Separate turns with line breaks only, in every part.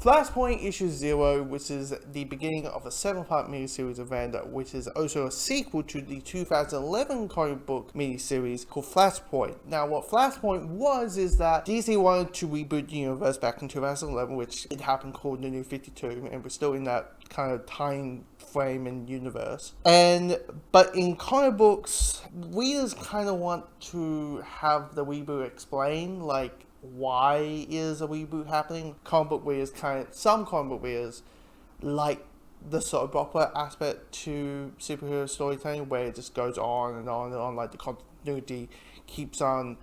Flashpoint Issue 0, which is the beginning of a 7-part miniseries event, which is also a sequel to the 2011 comic book miniseries called Flashpoint. Now, what Flashpoint was is that DC wanted to reboot the universe back in 2011, which it happened called the New 52, and we're still in that kind of time frame and universe. But in comic books, readers kind of want to have the reboot explain, like, why is a reboot happening. Some comic book readers like the soap opera aspect to superhero storytelling, where it just goes on and on and on, like the continuity keeps on,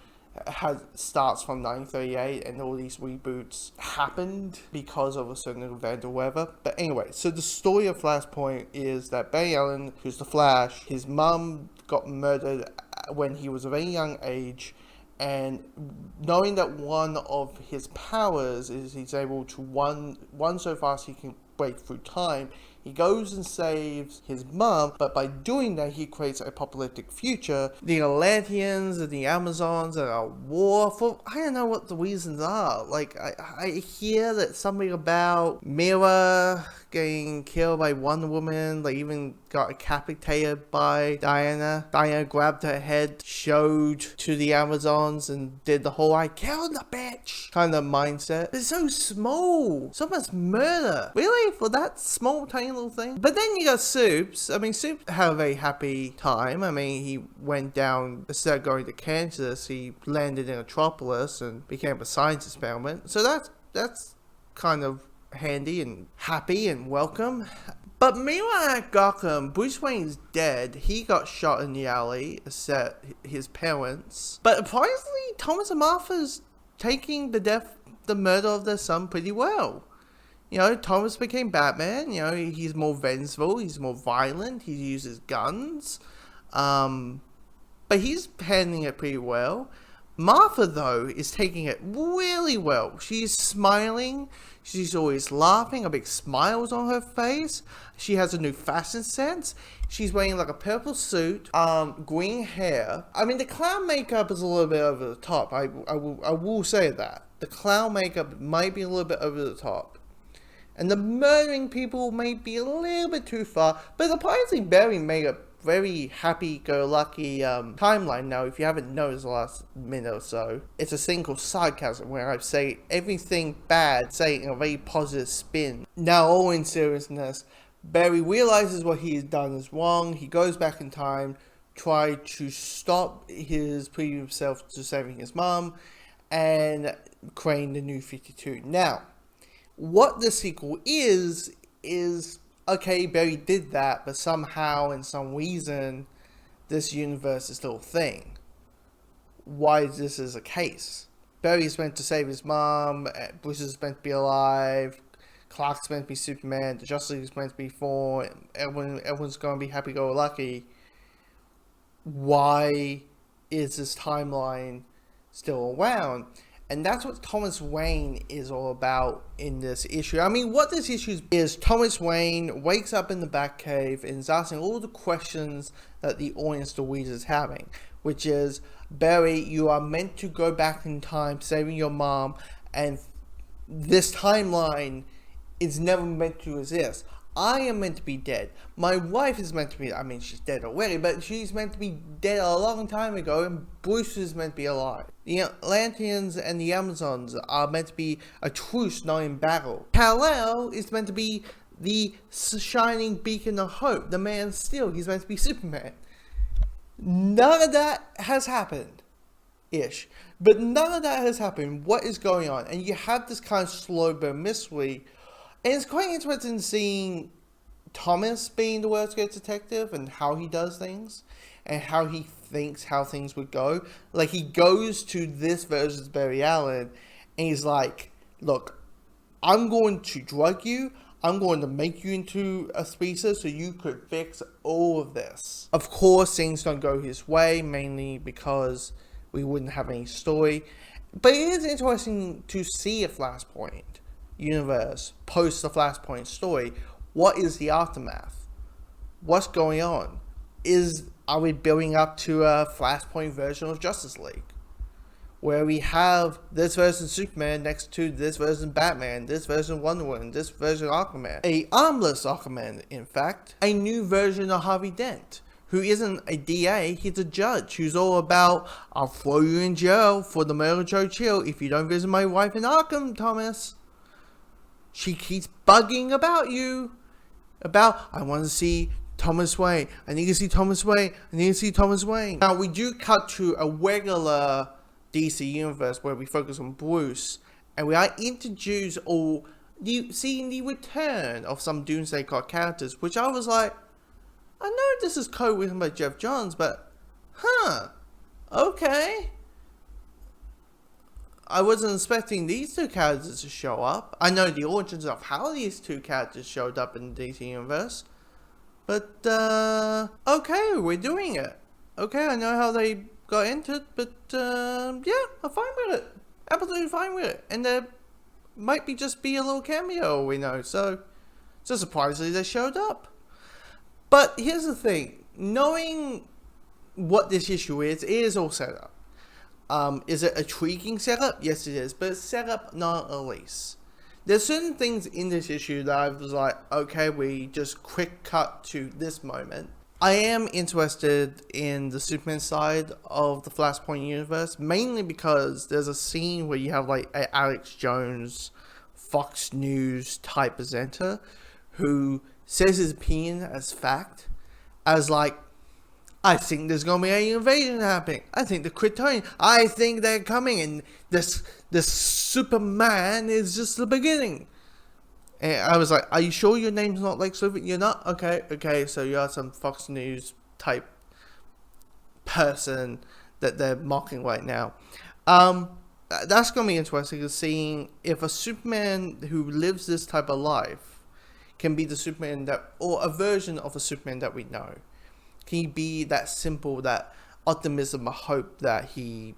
starts from 1938 and all these reboots happened because of a certain event or whatever. But anyway, so the story of Flashpoint is that Barry Allen, who's the Flash, his mum got murdered when he was a very young age, and knowing that one of his powers is he's able to run so fast he can break through time, he goes and saves his mom, but by doing that he creates a apocalyptic future. The Atlanteans and the Amazons are at war for, I don't know what the reasons are. Like, I hear that something about Mira getting killed by Wonder Woman, like even got decapitated by Diana. Diana grabbed her head, showed to the Amazons, and did the whole "I killed the bitch" kind of mindset. It's so small. So much murder. Really? For that small, tiny little thing? But then you got Soups. I mean, Soups had a very happy time. I mean, he went down, instead of going to Kansas, he landed in Metropolis and became a science experiment. So that's kind of handy and happy and welcome. But meanwhile at Gotham, Bruce Wayne's dead. He got shot in the alley, except his parents. But surprisingly, Thomas and Martha's taking the murder of their son pretty well. You know, Thomas became Batman. You know, he's more vengeful, he's more violent, he uses guns. But he's handling it pretty well. Martha, though, is taking it really well. She's smiling. She's always laughing. A big smile's on her face. She has a new fashion sense. She's wearing like a purple suit, green hair. I mean, the clown makeup is a little bit over the top. I will say that. The clown makeup might be a little bit over the top. And the murdering people may be a little bit too far. But surprisingly, Barry made a very happy-go-lucky timeline. Now, if you haven't noticed the last minute or so, it's a thing called sarcasm, where I say everything bad, say it in a very positive spin. Now, all in seriousness, Barry realizes what he has done is wrong. He goes back in time, try to stop his previous self to saving his mom, and creating the New 52. Now, what the sequel is okay, Barry did that, but somehow, in some reason, this universe is still a thing. Why this is a case? Barry's meant to save his mom, Bruce is meant to be alive, Clark's meant to be Superman, the Justice League is meant to be formed, everyone's going to be happy-go-lucky. Why is this timeline still around? And that's what Thomas Wayne is all about in this issue. I mean, what this issue is Thomas Wayne wakes up in the Batcave and is asking all the questions that the audience, the reader, is having. Which is, Barry, you are meant to go back in time, saving your mom, and this timeline is never meant to exist. I am meant to be dead. My wife is meant to be, I mean, she's dead already, but she's meant to be dead a long time ago, and Bruce is meant to be alive. The Atlanteans and the Amazons are meant to be a truce, not in battle. Kal-El is meant to be the shining beacon of hope, the Man of Steel. He's meant to be Superman. None of that has happened. Ish. But none of that has happened. What is going on? And you have this kind of slow burn mystery. And it's quite interesting seeing Thomas being the world's greatest detective and how he does things and how he thinks how things would go. Like, he goes to this version's Barry Allen and he's like, look, I'm going to drug you. I'm going to make you into a species so you could fix all of this. Of course, things don't go his way, mainly because we wouldn't have any story. But it is interesting to see a Flashpoint universe post the Flashpoint story. What is the aftermath? What's going on? Are we building up to a Flashpoint version of Justice League? where we have this version of Superman next to this version of Batman, this version of Wonder Woman, this version of Aquaman. A armless Aquaman, in fact. A new version of Harvey Dent, who isn't a DA, he's a judge who's all about, I'll throw you in jail for the murder of Joe Chill if you don't visit my wife in Arkham, Thomas. She keeps bugging about you. I want to see Thomas Wayne. I need to see Thomas Wayne. I need to see Thomas Wayne. Now, we do cut to a regular DC universe where we focus on Bruce, and we are introduced or seeing the return of some Doomsday Clock characters, which I was like, I know this is co-written by Jeff Johns, but okay. I wasn't expecting these two characters to show up. I know the origins of how these two characters showed up in the DC universe, but okay, we're doing it. Okay, I know how they got into it, but yeah, I'm fine with it. Absolutely fine with it. And there might just be a little cameo, we know, so surprisingly they showed up. But here's the thing, knowing what this issue is, it is all set up. Is it a intriguing setup? Yes, it is, but it's set up not a release. There's certain things in this issue that I was like, okay, we just quick cut to this moment. I am interested in the Superman side of the Flashpoint universe, mainly because there's a scene where you have like an Alex Jones, Fox News type presenter who says his opinion as fact, as like, I think there's gonna be an invasion happening. I think the Kryptonian, I think they're coming, and this Superman is just the beginning. And I was like, are you sure your name's not Lex Luthor? You're not? Okay, so you are some Fox News type person that they're mocking right now. That's gonna be interesting, is seeing if a Superman who lives this type of life can be the Superman that, or a version of a Superman that we know. Can he be that simple, that optimism or hope that we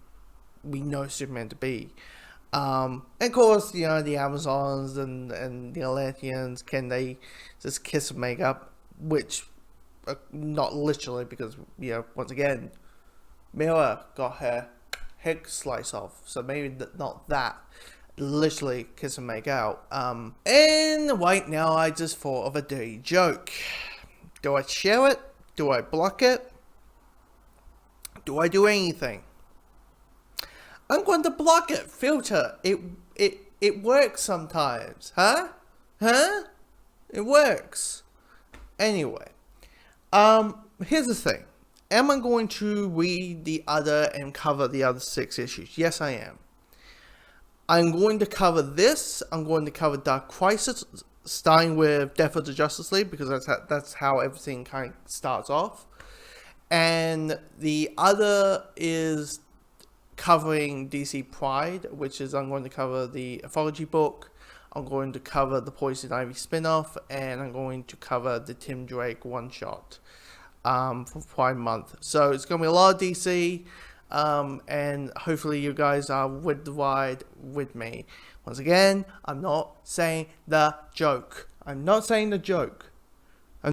know Superman to be? And of course, you know, the Amazons and the Atlanteans, can they just kiss and make up? Which, not literally, because, you know, once again, Mira got her head sliced off, so maybe not that. Literally kiss and make out. And right now I just thought of a dirty joke. Do I share it? Do I block it? Do I do anything? I'm going to block it. Filter. It works sometimes. Huh? It works. Anyway. Here's the thing. Am I going to read the other and cover the other 6 issues? Yes, I am. I'm going to cover this. I'm going to cover Dark Crisis, starting with Death of the Justice League, because that's how everything kind of starts off. And the other is covering DC Pride, which is I'm going to cover the anthology book, I'm going to cover the Poison Ivy spin-off, and I'm going to cover the Tim Drake one-shot for Pride Month. So it's going to be a lot of DC, and hopefully you guys are with the ride with me. Once again, I'm not saying the joke. I'm not saying the joke.